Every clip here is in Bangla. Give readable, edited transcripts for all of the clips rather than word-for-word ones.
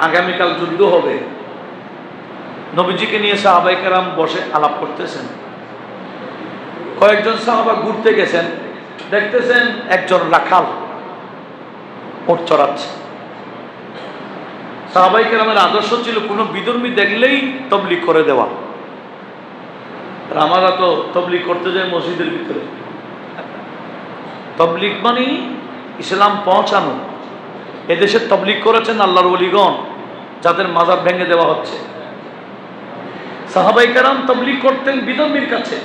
আগামীকাল যুদ্ধ হবে। নবীজিকে নিয়ে সাহাবায়ে কেরাম বসে আলাপ করতেছেন। কয়েকজন সাহাবা ঘুরতে গেছেন, দেখতেছেন একজন রাখাল উট চড়াচ্ছে। সাহাবায়ে কেরামের আদর্শ ছিল কোনো বিধর্মী দেখলেই তবলিগ করে দেওয়া। আমরা তো তবলিগ করতে যাই মসজিদের ভিতরে। তবলিগ মানে ইসলাম পৌঁছানো। এদেশে তবলিগ করেছেন আল্লাহর ওলিগণ, যাদের মাজার ভেঙে দেওয়া হচ্ছে। সাহাবায়ে কেরাম তবলিগ করতেন বিধর্মীর কাছে।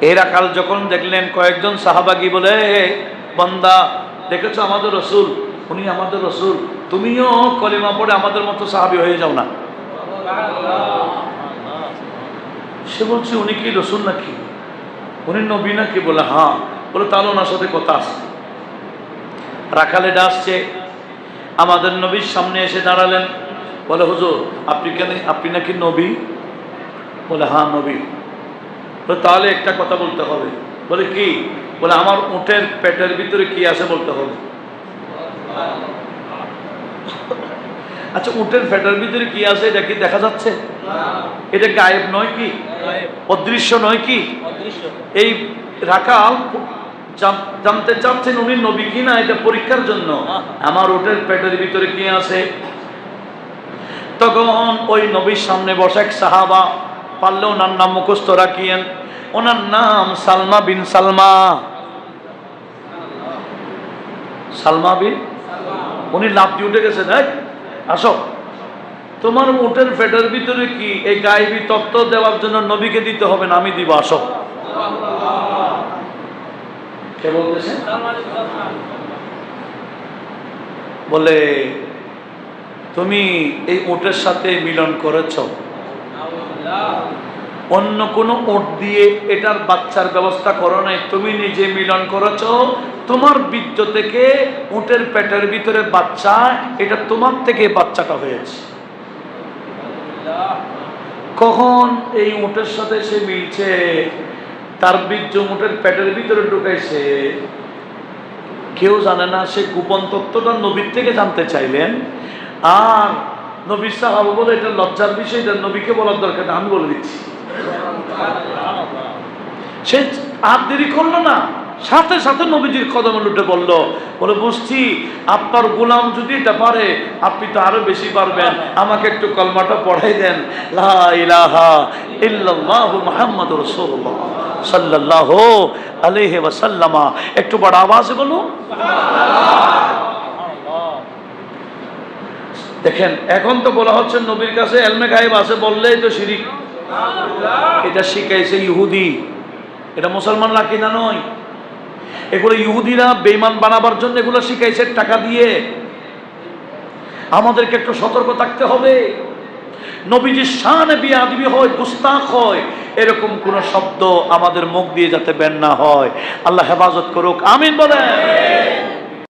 এই রাখাল যখন দেখলেন কয়েকজন সাহাবা কি বলে, বান্দা দেখেছো আমাদের রসুল, উনি আমাদের রসুল, তুমিও কলিমা পড়ে আমাদের মতো সাহাবী হয়ে যাও না। সে বলছে উনি কি রসুল নাকি, উনি নবী নাকি? বলে হ্যাঁ। বলে তাহলে ওনার সাথে কথা আছে। রাখালে ডাকছে, আমাদের নবীর সামনে এসে দাঁড়ালেন। বলে হুজুর আপনি নাকি নবী? বলে হ্যাঁ নবী। তাহলে একটা কথা বলতে হবে। বলে কি? বলে আমার উটের পেটের ভিতরে কি আছে বলতে হবে। আচ্ছা, উটের পেটের ভিতরে কি আছে এটা কি দেখা যাচ্ছে? এটা গায়েব নয় কি? অদৃশ্য নয় কি? এই রাখাল জানতে চাচ্ছেন উনি নবী কিনা, এটা পরীক্ষার জন্য। আমার উটের পেটের ভিতরে কি আছে? তখন ওই নবীর সামনে বসে এক সাহাবা, পারলে ওনার নাম মুখস্থ রাখিয়েন। ওনার নাম সালমা বিন সালমা। সালমা বিন, উনি লাফ দিয়ে উঠে গেছেন, আসো, তোমার উটের পেটের ভিতরে কি? এই গায়েবী তত্ত্ব দেওয়ার জন্য নবীকে দিতে হবে না, আমি দিব, আসো। কে বলতেছে? বলে তুমি এই উটের সাথে মিলন করেছ, অন্য কোনো উট দিয়ে এটার বাচ্চার ব্যবস্থা করো নাই, তুমি নিজে মিলন করেছ। তোমার বীর্য থেকে উটের পেটের ভিতরে বাচ্চা, এটা তোমার থেকে বাচ্চাটা হয়েছে। কখন এই উটের সাথে সে মিলছে, তার বীর্য উটের পেটের ভিতরে ঢুকাইছে, কেউ জানে না। সে গোপন তত্ত্বটা নবীর থেকে জানতে চাইলেন। আর নবী সাহাবা বলে এটা লজ্জার বিষয়, এটা নবীকে বলার দরকার না, আমি বলে দিচ্ছি। সে আর দেরি করলো না, সাথে সাথে নবীজির কদমে উঠে বলল, বলে বুঝছি আপনার গোলাম যদি এটা পারে, আপনি তো আরো বেশি পারবেন, আমাকে একটু কলমাটা পড়াই দেন, লা ইলাহা ইল্লাল্লাহু মুহাম্মাদুর রাসূলুল্লাহ সাল্লাল্লাহু আলাইহি ওয়াসাল্লাম। একটু বড় আওয়াজে বলুন। দেখেন, এখন তো বলা হচ্ছে নবীর কাছে এলমে গায়েব আছে বললেই তো শিরিক। এটা শিখাইছে ইহুদি, এটা মুসলমানরা কিনা নয়। এগুলো ইহুদিরা বেঈমান বানাবার জন্য এগুলো শিখাইছে টাকা দিয়ে। আমাদেরকে একটু সতর্ক থাকতে হবে। নবীজির শানে বেয়াদবি হয়, গুস্তাখ হয়, এরকম কোন শব্দ আমাদের মুখ দিয়ে যাতে বের না হয়। আল্লাহ হেফাজত করুক, আমিন বলেন।